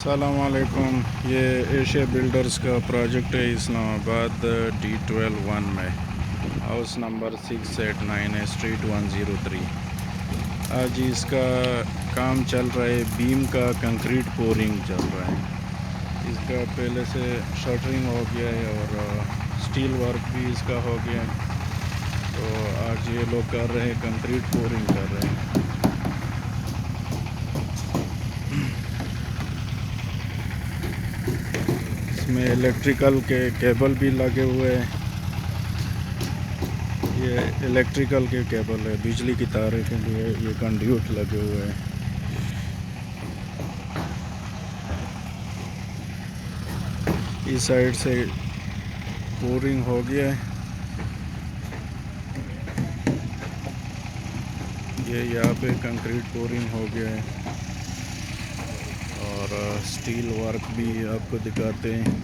अस्सलामुअलैकुम। ये Asia builders का प्रोजेक्ट है इस्लामाबाद D12 में। हाउस नंबर 689 है, स्ट्रीट 103। आज इसका काम चल रहा है, बीम का कंक्रीट पोरिंग चल रहा है। इसका पहले से शटरिंग हो गया है और स्टील वर्क भी इसका हो गया है। तो आज ये लोग कर रहे हैं, कंक्रीट पोरिंग कर रहे हैं। इसमें इलेक्ट्रिकल के केबल भी लगे हुए हैं। ये इलेक्ट्रिकल के केबल है, बिजली की तारों के लिए ये कंड्यूट लगे हुए हैं। इस साइड से बोरिंग हो गया है। ये यहाँ पे कंक्रीट बोरिंग हो गया है और स्टील वर्क भी आपको दिखाते हैं।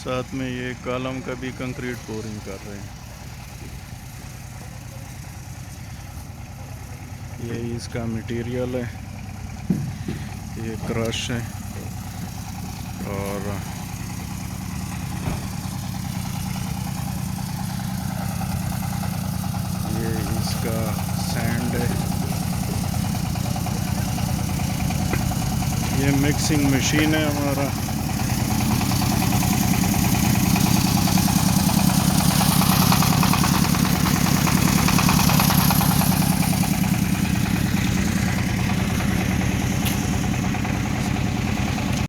साथ में ये कॉलम का भी कंक्रीट पोरिंग कर रहे हैं। ये इसका मटेरियल है, ये क्रश है और ये इसका सैंड है। ये मिक्सिंग मशीन है हमारा।